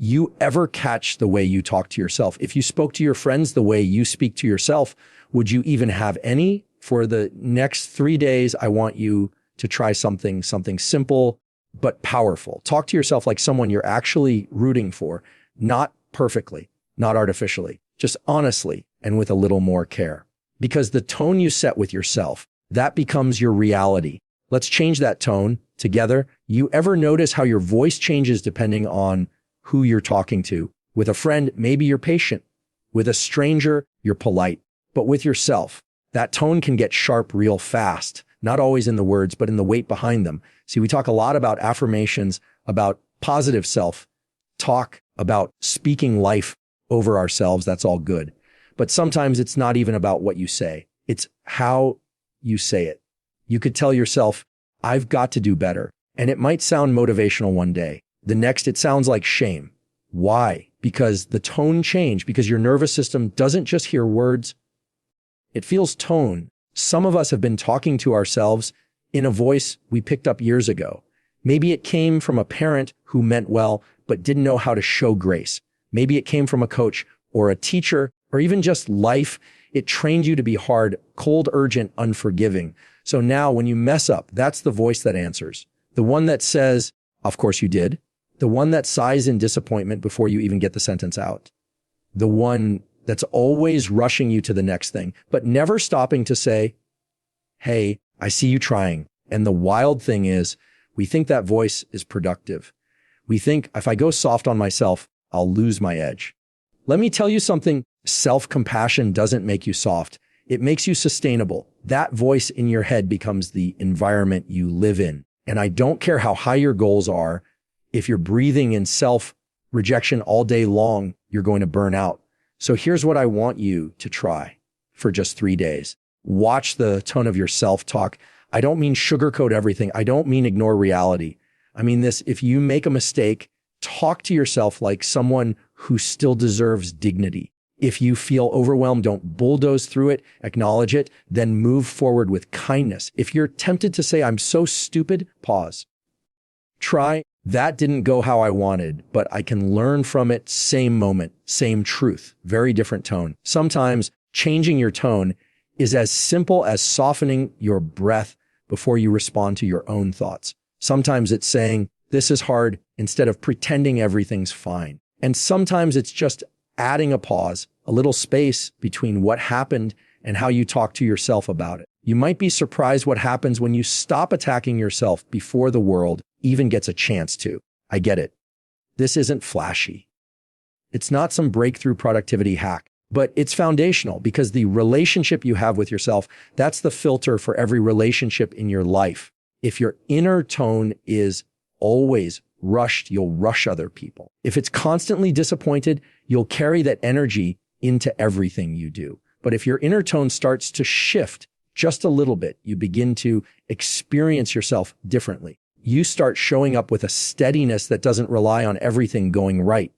you ever catch the way you talk to yourself? If you spoke to your friends the way you speak to yourself, would you even have any? For the next 3 days, I want you to try something simple but powerful. Talk to yourself like someone you're actually rooting for, not perfectly, not artificially, just honestly and with a little more care. Because the tone you set with yourself, that becomes your reality. Let's change that tone together. You ever notice how your voice changes depending on who you're talking to? With a friend, maybe you're patient. With a stranger, you're polite. But with yourself, that tone can get sharp real fast, not always in the words, but in the weight behind them. See, we talk a lot about affirmations, about positive self-talk, about speaking life over ourselves. That's all good. But sometimes it's not even about what you say. It's how you say it. You could tell yourself, I've got to do better. And it might sound motivational one day. The next, it sounds like shame. Why? Because the tone changed, because your nervous system doesn't just hear words, it feels tone. Some of us have been talking to ourselves in a voice we picked up years ago. Maybe it came from a parent who meant well, but didn't know how to show grace. Maybe it came from a coach or a teacher, or even just life. It trained you to be hard, cold, urgent, unforgiving. So now when you mess up, that's the voice that answers. The one that says, of course you did. The one that sighs in disappointment before you even get the sentence out. The one that's always rushing you to the next thing, but never stopping to say, hey, I see you trying. And the wild thing is, we think that voice is productive. We think if I go soft on myself, I'll lose my edge. Let me tell you something. Self-compassion doesn't make you soft. It makes you sustainable. That voice in your head becomes the environment you live in. And I don't care how high your goals are. If you're breathing in self-rejection all day long, you're going to burn out. So here's what I want you to try for just 3 days. Watch the tone of your self-talk. I don't mean sugarcoat everything. I don't mean ignore reality. I mean this, if you make a mistake, talk to yourself like someone who still deserves dignity. If you feel overwhelmed, don't bulldoze through it, acknowledge it, then move forward with kindness. If you're tempted to say, I'm so stupid, pause. Try, that didn't go how I wanted, but I can learn from it. Same moment, same truth, very different tone. Sometimes changing your tone is as simple as softening your breath before you respond to your own thoughts. Sometimes it's saying, this is hard, instead of pretending everything's fine. And sometimes it's just adding a pause, a little space between what happened and how you talk to yourself about it. You might be surprised what happens when you stop attacking yourself before the world even gets a chance to. I get it. This isn't flashy. It's not some breakthrough productivity hack, but it's foundational because the relationship you have with yourself, that's the filter for every relationship in your life. If your inner tone is always rushed, you'll rush other people. If it's constantly disappointed, you'll carry that energy into everything you do. But if your inner tone starts to shift just a little bit, you begin to experience yourself differently. You start showing up with a steadiness that doesn't rely on everything going right.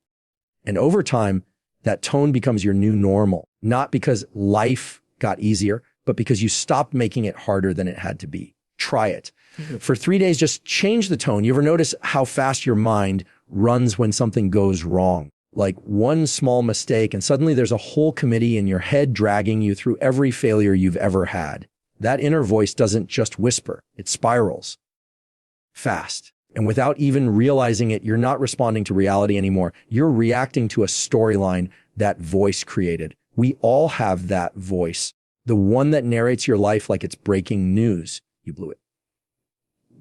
And over time, that tone becomes your new normal, not because life got easier, but because you stopped making it harder than it had to be. Try it. For 3 days, just change the tone. You ever notice how fast your mind runs when something goes wrong? Like one small mistake, and suddenly there's a whole committee in your head dragging you through every failure you've ever had. That inner voice doesn't just whisper, it spirals fast. And without even realizing it, you're not responding to reality anymore. You're reacting to a storyline that voice created. We all have that voice, the one that narrates your life like it's breaking news. You blew it.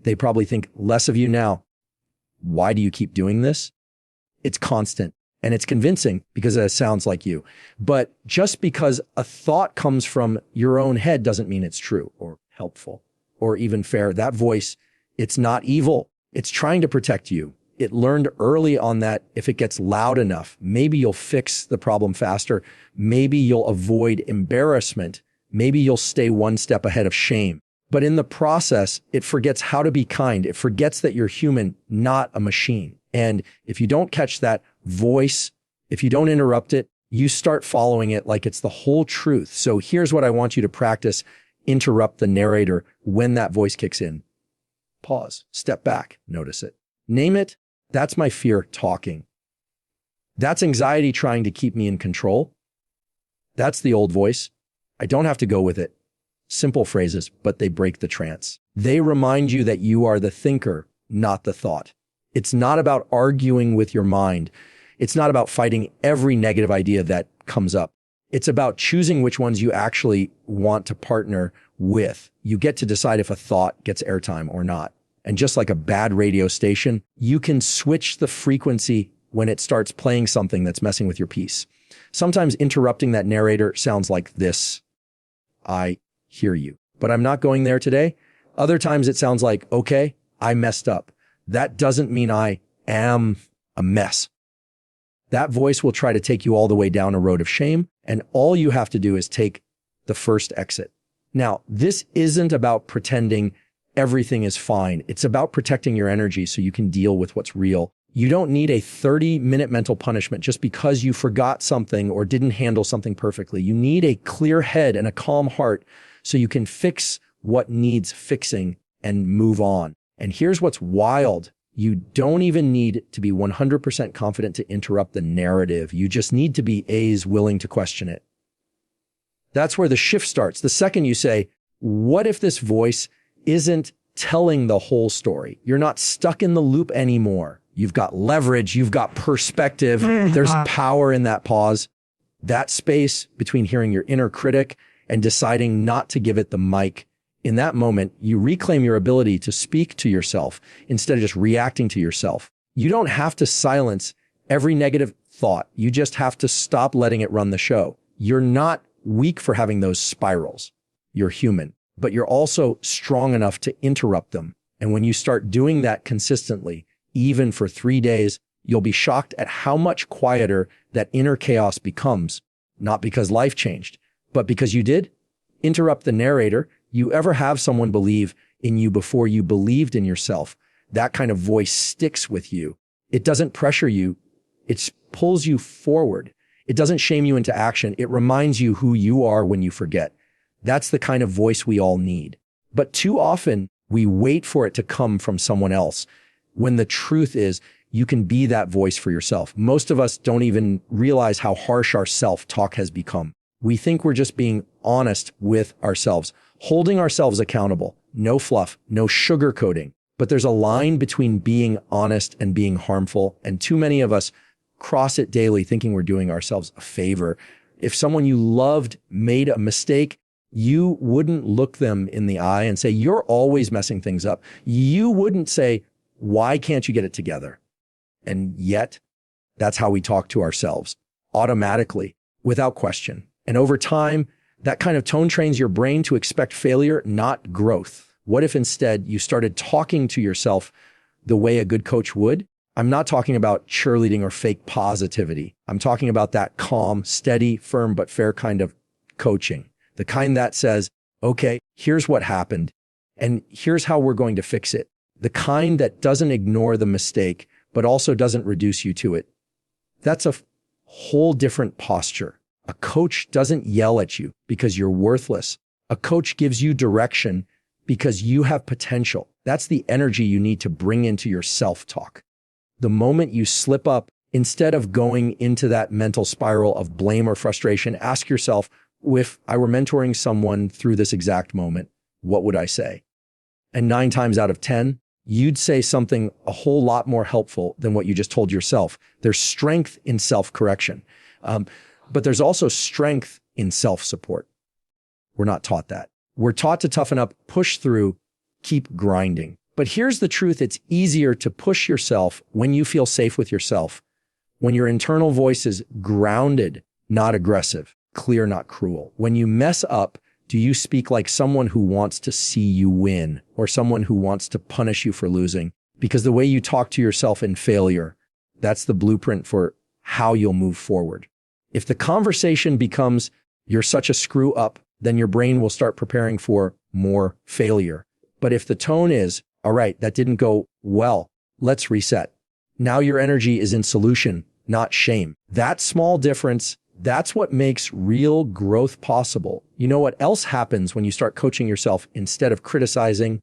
They probably think less of you now. Why do you keep doing this? It's constant and it's convincing because it sounds like you. But just because a thought comes from your own head doesn't mean it's true or helpful or even fair. That voice, it's not evil. It's trying to protect you. It learned early on that if it gets loud enough, maybe you'll fix the problem faster. Maybe you'll avoid embarrassment. Maybe you'll stay one step ahead of shame. But in the process, it forgets how to be kind. It forgets that you're human, not a machine. And if you don't catch that voice, if you don't interrupt it, you start following it like it's the whole truth. So here's what I want you to practice. Interrupt the narrator when that voice kicks in. Pause, step back, notice it. Name it. That's my fear talking. That's anxiety trying to keep me in control. That's the old voice. I don't have to go with it. Simple phrases, but they break the trance. They remind you that you are the thinker, not the thought. It's not about arguing with your mind. It's not about fighting every negative idea that comes up. It's about choosing which ones you actually want to partner with. You get to decide if a thought gets airtime or not. And just like a bad radio station, you can switch the frequency when it starts playing something that's messing with your peace. Sometimes interrupting that narrator sounds like this. I hear you, but I'm not going there today. Other times it sounds like, okay, I messed up. That doesn't mean I am a mess. That voice will try to take you all the way down a road of shame, and all you have to do is take the first exit. Now, this isn't about pretending everything is fine. It's about protecting your energy so you can deal with what's real. You don't need a 30-minute mental punishment just because you forgot something or didn't handle something perfectly. You need a clear head and a calm heart so you can fix what needs fixing and move on. And here's what's wild. You don't even need to be 100% confident to interrupt the narrative. You just need to be willing to question it. That's where the shift starts. The second you say, what if this voice isn't telling the whole story? You're not stuck in the loop anymore. You've got leverage. You've got perspective. There's power in that pause. That space between hearing your inner critic and deciding not to give it the mic. In that moment, you reclaim your ability to speak to yourself instead of just reacting to yourself. You don't have to silence every negative thought. You just have to stop letting it run the show. You're not weak for having those spirals. You're human, but you're also strong enough to interrupt them. And when you start doing that consistently, even for 3 days, you'll be shocked at how much quieter that inner chaos becomes. Not because life changed, but because you did interrupt the narrator. You ever have someone believe in you before you believed in yourself? That kind of voice sticks with you. It doesn't pressure you. It pulls you forward. It doesn't shame you into action. It reminds you who you are when you forget. That's the kind of voice we all need. But too often we wait for it to come from someone else, when the truth is you can be that voice for yourself. Most of us don't even realize how harsh our self-talk has become. We think we're just being honest with ourselves, holding ourselves accountable. No fluff, no sugarcoating. But there's a line between being honest and being harmful, and too many of us cross it daily thinking we're doing ourselves a favor. If someone you loved made a mistake, you wouldn't look them in the eye and say, you're always messing things up. You wouldn't say, why can't you get it together? And yet, that's how we talk to ourselves, automatically, without question. And over time, that kind of tone trains your brain to expect failure, not growth. What if instead you started talking to yourself the way a good coach would? I'm not talking about cheerleading or fake positivity. I'm talking about that calm, steady, firm, but fair kind of coaching. The kind that says, okay, here's what happened, and here's how we're going to fix it. The kind that doesn't ignore the mistake, but also doesn't reduce you to it. That's a whole different posture. A coach doesn't yell at you because you're worthless. A coach gives you direction because you have potential. That's the energy you need to bring into your self-talk. The moment you slip up, instead of going into that mental spiral of blame or frustration, ask yourself, if I were mentoring someone through this exact moment, what would I say? And 9 times out of 10, you'd say something a whole lot more helpful than what you just told yourself. There's strength in self-correction. But there's also strength in self-support. We're not taught that. We're taught to toughen up, push through, keep grinding. But here's the truth. It's easier to push yourself when you feel safe with yourself, when your internal voice is grounded, not aggressive, clear, not cruel. When you mess up, do you speak like someone who wants to see you win or someone who wants to punish you for losing? Because the way you talk to yourself in failure, that's the blueprint for how you'll move forward. If the conversation becomes, you're such a screw up, then your brain will start preparing for more failure. But if the tone is, all right, that didn't go well, let's reset. Now your energy is in solution, not shame. That small difference, that's what makes real growth possible. You know what else happens when you start coaching yourself instead of criticizing?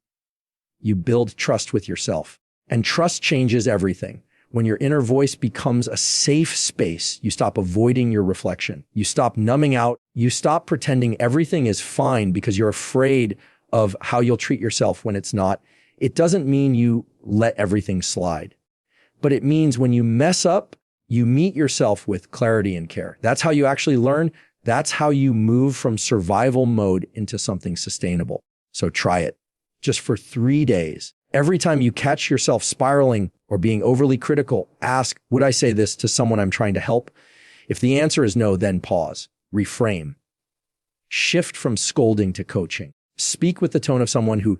You build trust with yourself. And trust changes everything. When your inner voice becomes a safe space, you stop avoiding your reflection. You stop numbing out. You stop pretending everything is fine because you're afraid of how you'll treat yourself when it's not. It doesn't mean you let everything slide, but it means when you mess up, you meet yourself with clarity and care. That's how you actually learn. That's how you move from survival mode into something sustainable. So try it just for 3 days. Every time you catch yourself spiraling or being overly critical, ask, would I say this to someone I'm trying to help? If the answer is no, then pause, reframe, shift from scolding to coaching. Speak with the tone of someone who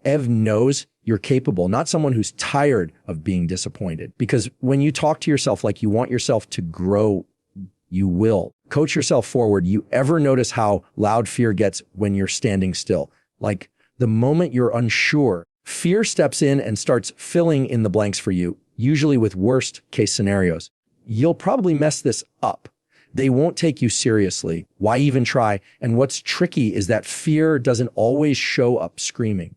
knows you're capable, not someone who's tired of being disappointed. Because when you talk to yourself like you want yourself to grow, you will. Coach yourself forward. You ever notice how loud fear gets when you're standing still? Like the moment you're unsure, fear steps in and starts filling in the blanks for you, usually with worst case scenarios. You'll probably mess this up. They won't take you seriously. Why even try? And what's tricky is that fear doesn't always show up screaming.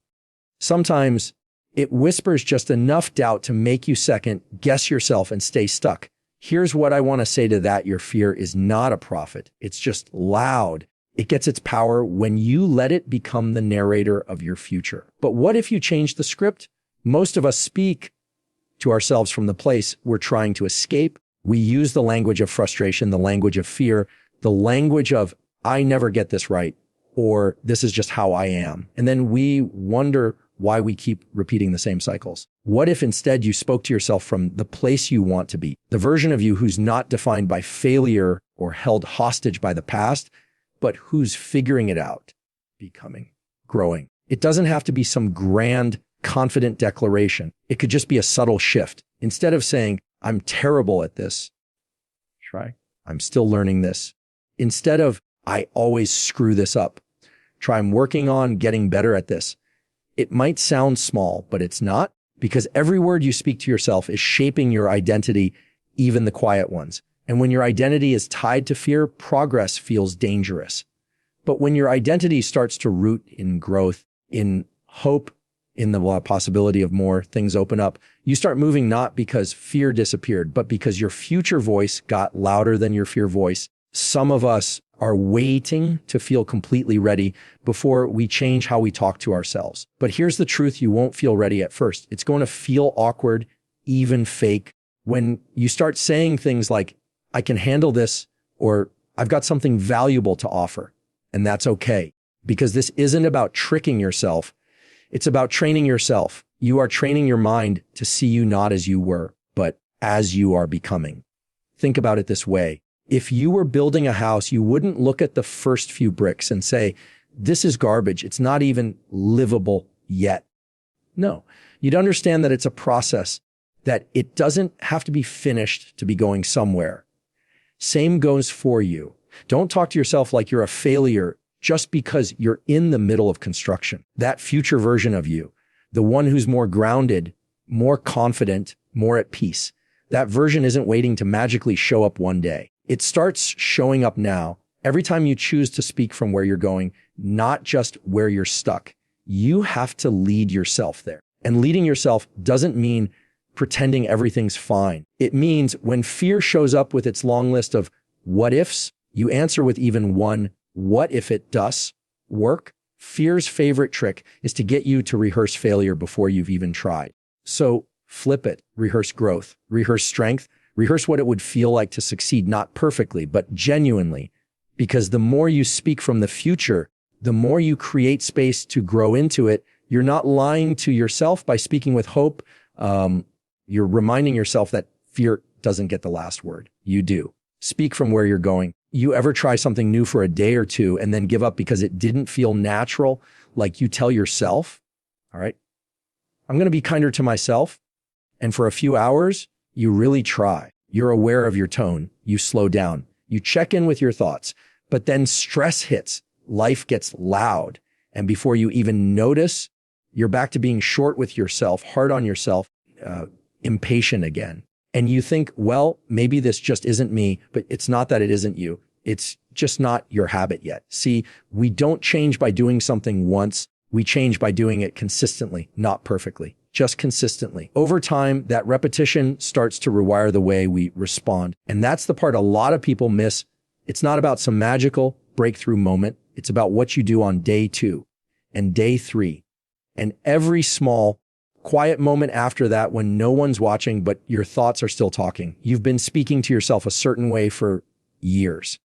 Sometimes it whispers just enough doubt to make you second guess yourself and stay stuck. Here's what I want to say to that. Your fear is not a prophet. It's just loud. It gets its power when you let it become the narrator of your future. But what if you change the script? Most of us speak to ourselves from the place we're trying to escape. We use the language of frustration, the language of fear, the language of, I never get this right, or this is just how I am. And then we wonder why we keep repeating the same cycles. What if instead you spoke to yourself from the place you want to be, the version of you who's not defined by failure or held hostage by the past, but who's figuring it out, becoming, growing. It doesn't have to be some grand, confident declaration. It could just be a subtle shift. Instead of saying, I'm terrible at this, try, I'm still learning this. Instead of, I always screw this up, try, I'm working on getting better at this. It might sound small, but it's not, because every word you speak to yourself is shaping your identity, even the quiet ones. And when your identity is tied to fear, progress feels dangerous. But when your identity starts to root in growth, in hope, in the possibility of more things open up, you start moving not because fear disappeared, but because your future voice got louder than your fear voice. Some of us are waiting to feel completely ready before we change how we talk to ourselves. But here's the truth, you won't feel ready at first. It's going to feel awkward, even fake. When you start saying things like, I can handle this, or I've got something valuable to offer. And that's okay, because this isn't about tricking yourself. It's about training yourself. You are training your mind to see you not as you were, but as you are becoming. Think about it this way. If you were building a house, you wouldn't look at the first few bricks and say, this is garbage. It's not even livable yet. No, you'd understand that it's a process, that it doesn't have to be finished to be going somewhere. Same goes for you. Don't talk to yourself like you're a failure just because you're in the middle of construction. That future version of you, the one who's more grounded, more confident, more at peace, that version isn't waiting to magically show up one day. It starts showing up now. Every time you choose to speak from where you're going, not just where you're stuck, you have to lead yourself there. And leading yourself doesn't mean pretending everything's fine. It means when fear shows up with its long list of what ifs, you answer with even one, what if it does work? Fear's favorite trick is to get you to rehearse failure before you've even tried. So flip it, rehearse growth, rehearse strength, rehearse what it would feel like to succeed, not perfectly, but genuinely. Because the more you speak from the future, the more you create space to grow into it. You're not lying to yourself by speaking with hope. You're reminding yourself that fear doesn't get the last word. You do. Speak from where you're going. You ever try something new for a day or two and then give up because it didn't feel natural, like you tell yourself, all right, I'm going to be kinder to myself. And for a few hours, you really try. You're aware of your tone. You slow down. You check in with your thoughts. But then stress hits. Life gets loud. And before you even notice, you're back to being short with yourself, hard on yourself, impatient again. And you think, well, maybe this just isn't me, but it's not that it isn't you. It's just not your habit yet. See, we don't change by doing something once. We change by doing it consistently, not perfectly, just consistently. Over time, that repetition starts to rewire the way we respond. And that's the part a lot of people miss. It's not about some magical breakthrough moment. It's about what you do on day 2 and day 3 and every small, quiet moment after that when no one's watching, but your thoughts are still talking. You've been speaking to yourself a certain way for years,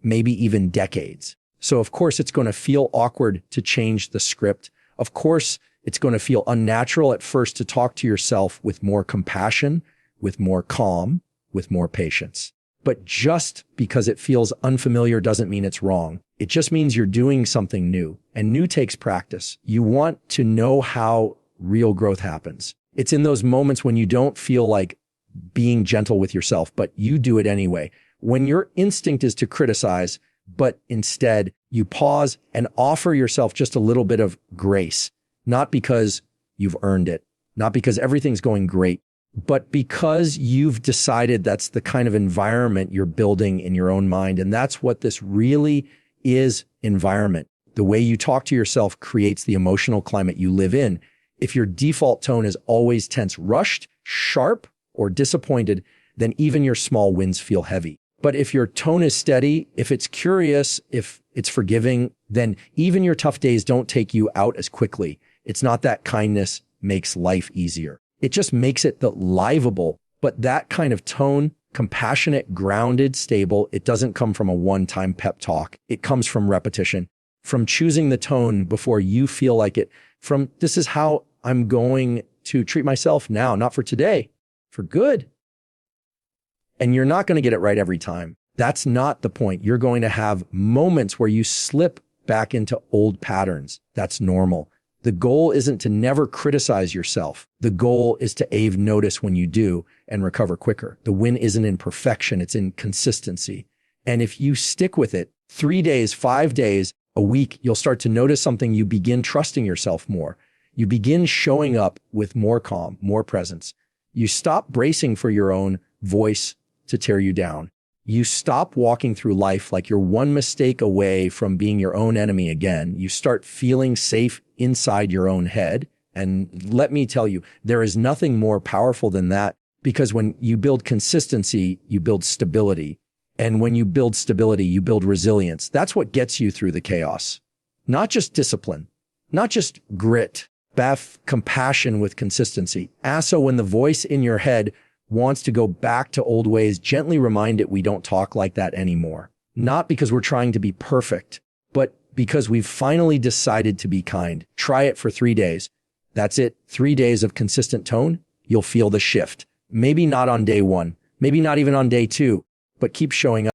maybe even decades. So of course, it's going to feel awkward to change the script. Of course, it's going to feel unnatural at first to talk to yourself with more compassion, with more calm, with more patience. But just because it feels unfamiliar doesn't mean it's wrong. It just means you're doing something new, and new takes practice. You want to know how real growth happens. It's in those moments when you don't feel like being gentle with yourself, but you do it anyway. When your instinct is to criticize, but instead you pause and offer yourself just a little bit of grace, not because you've earned it, not because everything's going great, but because you've decided that's the kind of environment you're building in your own mind. And that's what this really is, environment. The way you talk to yourself creates the emotional climate you live in. If your default tone is always tense, rushed, sharp, or disappointed, then even your small wins feel heavy. But if your tone is steady, if it's curious, if it's forgiving, then even your tough days don't take you out as quickly. It's not that kindness makes life easier. It just makes it livable. But that kind of tone, compassionate, grounded, stable, it doesn't come from a one-time pep talk. It comes from repetition, from choosing the tone before you feel like it, from this is how I'm going to treat myself now, not for today, for good. And you're not going to get it right every time. That's not the point. You're going to have moments where you slip back into old patterns. That's normal. The goal isn't to never criticize yourself. The goal is to notice when you do and recover quicker. The win isn't in perfection. It's in consistency. And if you stick with it 3 days, 5 days, a week, you'll start to notice something. You begin trusting yourself more. You begin showing up with more calm, more presence. You stop bracing for your own voice to tear you down. You stop walking through life like you're one mistake away from being your own enemy again. You start feeling safe inside your own head. And let me tell you, there is nothing more powerful than that, because when you build consistency, you build stability. And when you build stability, you build resilience. That's what gets you through the chaos. Not just discipline, not just grit, compassion with consistency. Also, when the voice in your head wants to go back to old ways, gently remind it we don't talk like that anymore. Not because we're trying to be perfect, but because we've finally decided to be kind. Try it for 3 days. That's it. 3 days of consistent tone. You'll feel the shift. Maybe not on day 1, maybe not even on day 2, but keep showing up.